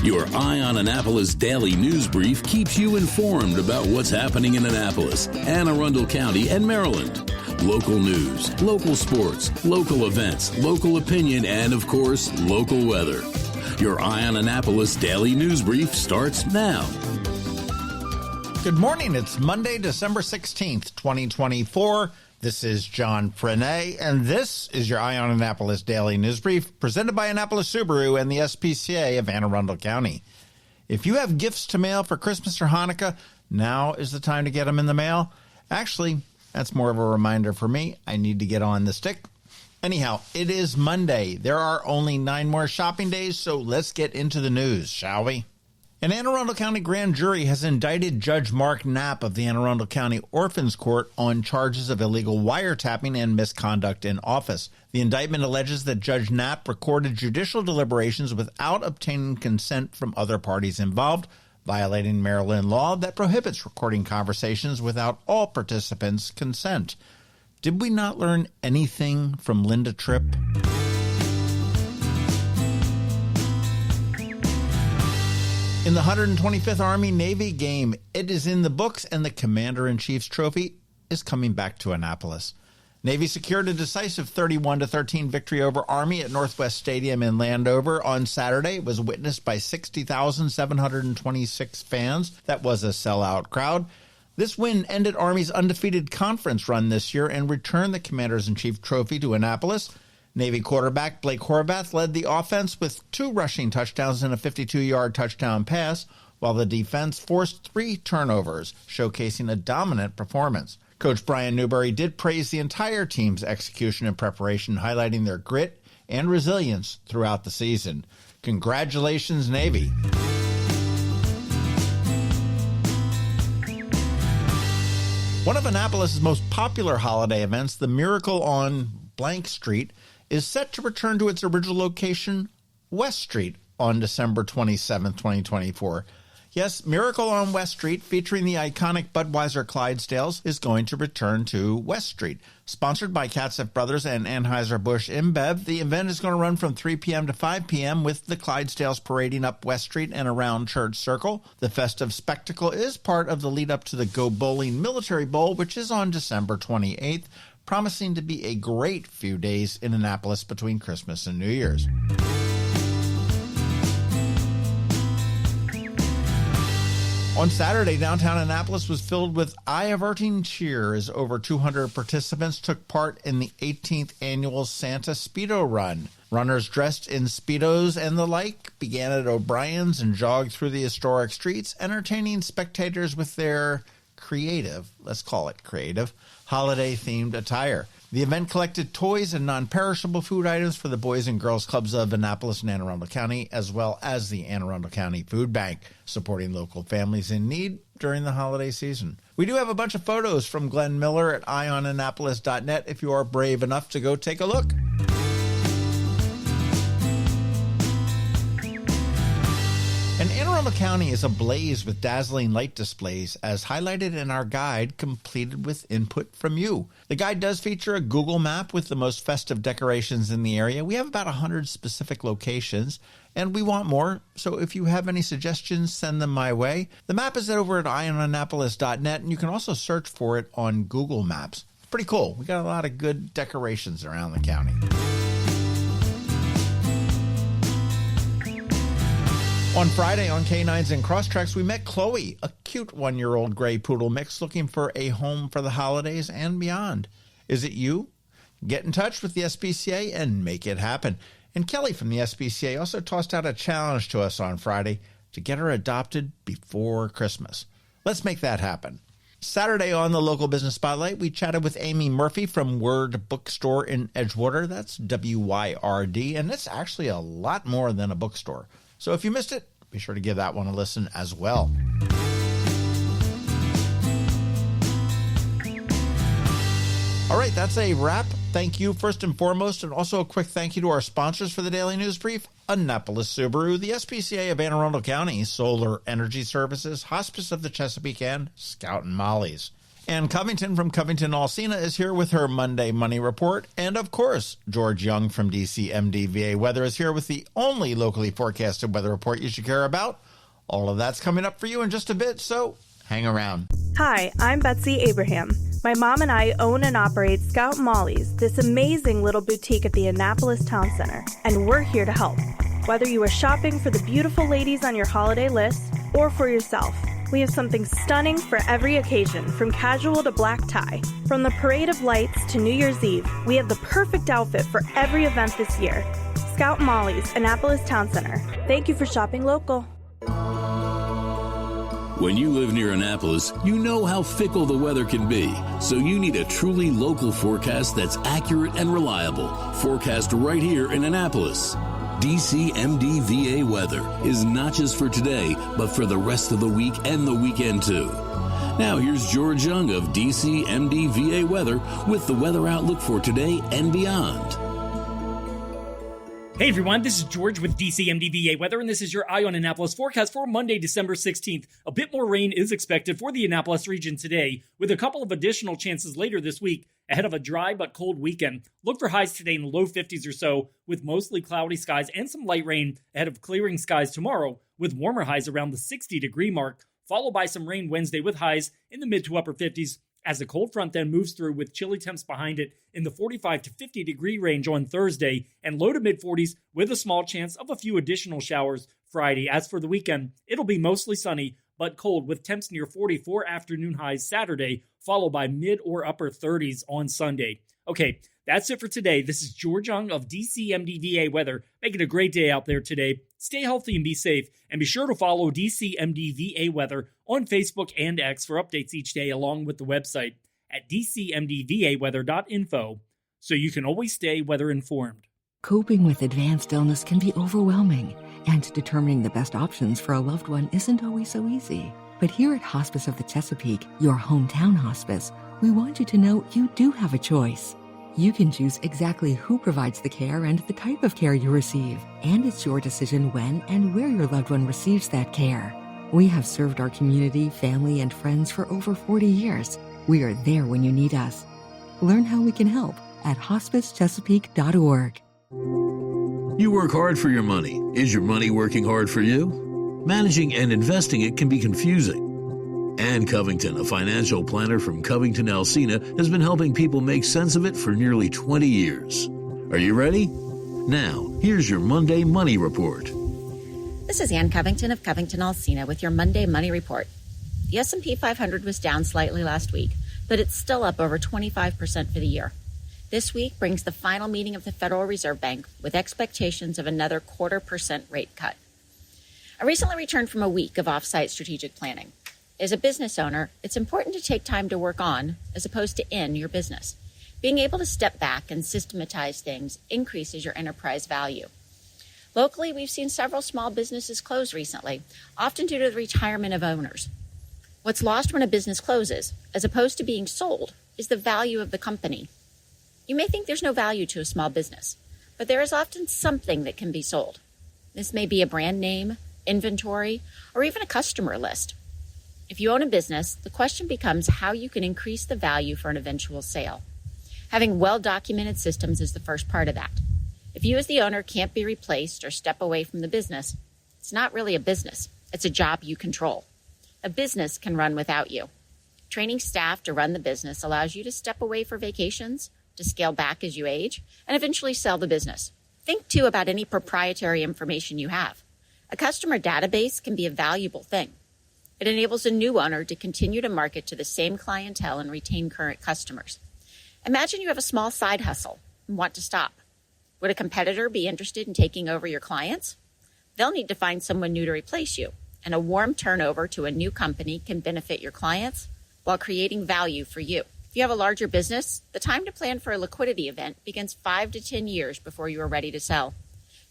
Your Eye on Annapolis daily news brief keeps you informed about what's happening in Annapolis, Anne Arundel County, and Maryland. Local news, local sports, local events, local opinion, and, of course, local weather. Your Eye on Annapolis daily news brief starts now. Good morning. It's Monday, December 16th, 2024. This is John Frenaye, and this is your Eye on Annapolis daily news brief presented by Annapolis Subaru and the SPCA of Anne Arundel County. If you have gifts to mail for Christmas or Hanukkah, now is the time to get them in the mail. Actually, that's more of a reminder for me. I need to get on the stick. Anyhow, it is Monday. There are only 9 more shopping days, so let's get into the news, shall we? An Anne Arundel County grand jury has indicted Judge Mark Knapp of the Anne Arundel County Orphans Court on charges of illegal wiretapping and misconduct in office. The indictment alleges that Judge Knapp recorded judicial deliberations without obtaining consent from other parties involved, violating Maryland law that prohibits recording conversations without all participants' consent. Did we not learn anything from Linda Tripp? In the 125th Army-Navy game, it is in the books, and the Commander-in-Chief's trophy is coming back to Annapolis. Navy secured a decisive 31-13 victory over Army at Northwest Stadium in Landover on Saturday. It was witnessed by 60,726 fans. That was a sellout crowd. This win ended Army's undefeated conference run this year and returned the Commanders-in-Chief trophy to Annapolis. Navy quarterback Blake Horvath led the offense with 2 rushing touchdowns and a 52-yard touchdown pass, while the defense forced 3 turnovers, showcasing a dominant performance. Coach Brian Newberry did praise the entire team's execution and preparation, highlighting their grit and resilience throughout the season. Congratulations, Navy. One of Annapolis' most popular holiday events, the Miracle on Blank Street, is set to return to its original location, West Street, on December 27, 2024. Yes, Miracle on West Street, featuring the iconic Budweiser Clydesdales, is going to return to West Street. Sponsored by Katzef Brothers and Anheuser-Busch InBev, the event is going to run from 3 p.m. to 5 p.m. with the Clydesdales parading up West Street and around Church Circle. The festive spectacle is part of the lead-up to the Go Bowling Military Bowl, which is on December 28th. Promising to be a great few days in Annapolis between Christmas and New Year's. On Saturday, downtown Annapolis was filled with eye-averting cheer as over 200 participants took part in the 18th annual Santa Speedo Run. Runners dressed in Speedos and the like began at O'Brien's and jogged through the historic streets, entertaining spectators with their creative, let's call it creative, holiday-themed attire. The event collected toys and non-perishable food items for the Boys and Girls Clubs of Annapolis and Anne Arundel County, as well as the Anne Arundel County Food Bank, supporting local families in need during the holiday season. We do have a bunch of photos from Glenn Miller at eyeonannapolis.net if you are brave enough to go take a look. And Anne Arundel County is ablaze with dazzling light displays, as highlighted in our guide, completed with input from you. The guide does feature a Google map with the most festive decorations in the area. We have about 100 specific locations, and we want more, so if you have any suggestions, send them my way. The map is over at eyeonannapolis.net, and you can also search for it on Google Maps. It's pretty cool. We got a lot of good decorations around the county. On Friday on K9s and Crosstracks, we met Chloe, a cute 1-year-old gray poodle mix looking for a home for the holidays and beyond. Is it you? Get in touch with the SPCA and make it happen. And Kelly from the SPCA also tossed out a challenge to us on Friday to get her adopted before Christmas. Let's make that happen. Saturday on the Local Business Spotlight, we chatted with Amy Murphy from Word Bookstore in Edgewater. That's WYRD, and it's actually a lot more than a bookstore. So if you missed it, be sure to give that one a listen as well. All right, that's a wrap. Thank you first and foremost, and also a quick thank you to our sponsors for the Daily News Brief, Annapolis Subaru, the SPCA of Anne Arundel County, Solar Energy Services, Hospice of the Chesapeake, and Scout and Molly's. Ann Covington from CovingtonAlsina is here with her Monday Money Report. And, of course, George Young from DCMDVA Weather is here with the only locally forecasted weather report you should care about. All of that's coming up for you in just a bit, so hang around. Hi, I'm Betsy Abraham. My mom and I own and operate Scout Molly's, this amazing little boutique at the Annapolis Town Center, and we're here to help. Whether you are shopping for the beautiful ladies on your holiday list or for yourself, we have something stunning for every occasion, from casual to black tie. From the Parade of Lights to New Year's Eve, we have the perfect outfit for every event this year. Scout Molly's, Annapolis Town Center. Thank you for shopping local. When you live near Annapolis, you know how fickle the weather can be. So you need a truly local forecast that's accurate and reliable. Forecast right here in Annapolis. DCMDVA Weather is not just for today, but for the rest of the week and the weekend too. Now here's George Young of DCMDVA Weather with the weather outlook for today and beyond. Hey everyone, this is George with DCMDVA Weather, and this is your Eye on Annapolis forecast for Monday, December 16th. A bit more rain is expected for the Annapolis region today, with a couple of additional chances later this week ahead of a dry but cold weekend. Look for highs today in the low 50s or so, with mostly cloudy skies and some light rain ahead of clearing skies tomorrow, with warmer highs around the 60-degree mark, followed by some rain Wednesday with highs in the mid to upper 50s. As the cold front then moves through with chilly temps behind it in the 45 to 50 degree range on Thursday, and low to mid 40s with a small chance of a few additional showers Friday. As for the weekend, it'll be mostly sunny but cold with temps near 44 afternoon highs Saturday, followed by mid or upper 30s on Sunday. Okay, that's it for today. This is George Young of DCMDVA Weather. Make it a great day out there today. Stay healthy and be safe, and be sure to follow DCMDVA Weather on Facebook and X for updates each day, along with the website at dcmdvaweather.info, so you can always stay weather informed. Coping with advanced illness can be overwhelming, and determining the best options for a loved one isn't always so easy. But here at Hospice of the Chesapeake, your hometown hospice, we want you to know you do have a choice. You can choose exactly who provides the care and the type of care you receive, and it's your decision when and where your loved one receives that care. We have served our community, family, and friends for over 40 years. We are there when you need us. Learn how we can help at hospicechesapeake.org. You work hard for your money. Is your money working hard for you? Managing and investing it can be confusing. Anne Covington, a financial planner from CovingtonAlsina, has been helping people make sense of it for nearly 20 years. Are you ready? Now, here's your Monday Money Report. This is Anne Covington of CovingtonAlsina with your Monday Money Report. The S&P 500 was down slightly last week, but it's still up over 25% for the year. This week brings the final meeting of the Federal Reserve Bank with expectations of another 0.25% rate cut. I recently returned from a week of off-site strategic planning. As a business owner, it's important to take time to work on as opposed to in your business. Being able to step back and systematize things increases your enterprise value. Locally, we've seen several small businesses close recently, often due to the retirement of owners. What's lost when a business closes, as opposed to being sold, is the value of the company. You may think there's no value to a small business, but there is often something that can be sold. This may be a brand name, inventory, or even a customer list. If you own a business, the question becomes how you can increase the value for an eventual sale. Having well-documented systems is the first part of that. If you as the owner can't be replaced or step away from the business, it's not really a business. It's a job you control. A business can run without you. Training staff to run the business allows you to step away for vacations, to scale back as you age, and eventually sell the business. Think, too, about any proprietary information you have. A customer database can be a valuable thing. It enables a new owner to continue to market to the same clientele and retain current customers. Imagine you have a small side hustle and want to stop. Would a competitor be interested in taking over your clients? They'll need to find someone new to replace you, and a warm turnover to a new company can benefit your clients while creating value for you. If you have a larger business, the time to plan for a liquidity event begins 5 to 10 years before you are ready to sell.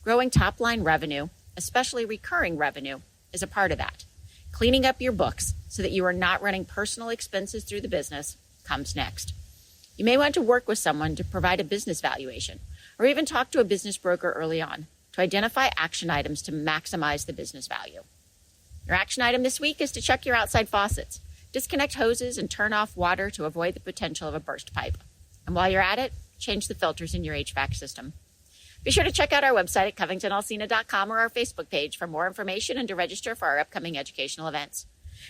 Growing top-line revenue, especially recurring revenue, is a part of that. Cleaning up your books so that you are not running personal expenses through the business comes next. You may want to work with someone to provide a business valuation, or even talk to a business broker early on to identify action items to maximize the business value. Your action item this week is to check your outside faucets. Disconnect hoses and turn off water to avoid the potential of a burst pipe. And while you're at it, change the filters in your HVAC system. Be sure to check out our website at CovingtonAlsina.com or our Facebook page for more information and to register for our upcoming educational events.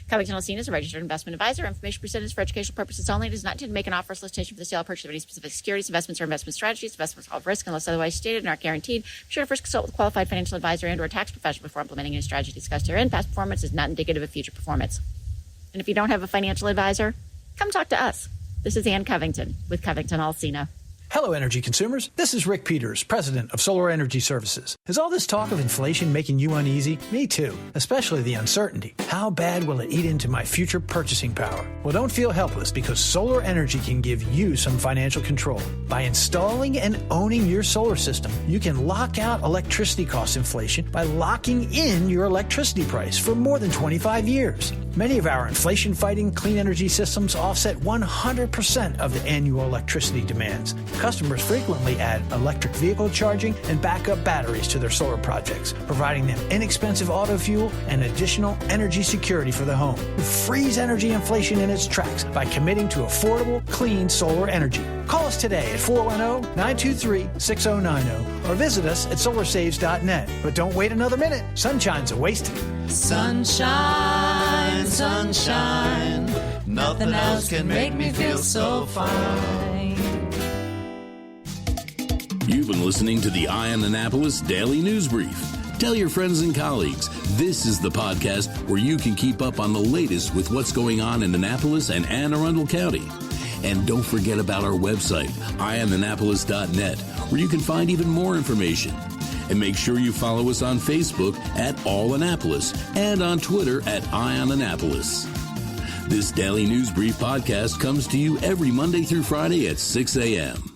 CovingtonAlsina is a registered investment advisor. Information presented is for educational purposes only. It is not intended to make an offer or solicitation for the sale or purchase of any specific securities, investments, or investment strategies. Investments involve risk unless otherwise stated and are guaranteed. Be sure to first consult with a qualified financial advisor and or a tax professional before implementing any strategy discussed herein. Past performance is not indicative of future performance. And if you don't have a financial advisor, come talk to us. This is Anne Covington with CovingtonAlsina. Hello, energy consumers. This is Rick Peters, president of Solar Energy Services. Is all this talk of inflation making you uneasy? Me too, especially the uncertainty. How bad will it eat into my future purchasing power? Well, don't feel helpless because solar energy can give you some financial control. By installing and owning your solar system, you can lock out electricity cost inflation by locking in your electricity price for more than 25 years. Many of our inflation-fighting clean energy systems offset 100% of the annual electricity demands. Customers frequently add electric vehicle charging and backup batteries to their solar projects, providing them inexpensive auto fuel and additional energy security for the home. Freeze energy inflation in its tracks by committing to affordable, clean solar energy. Call us today at 410-923-6090 or visit us at solarsaves.net. But don't wait another minute. Sunshine's a wasted. Sunshine, sunshine, nothing else can make me feel so fine. You've been listening to the Eye on Annapolis Daily News Brief. Tell your friends and colleagues, this is the podcast where you can keep up on the latest with what's going on in Annapolis and Anne Arundel County. And don't forget about our website, eyeonannapolis.net, where you can find even more information. And make sure you follow us on Facebook at All Annapolis and on Twitter at Eye on Annapolis. This Daily News Brief podcast comes to you every Monday through Friday at 6 a.m.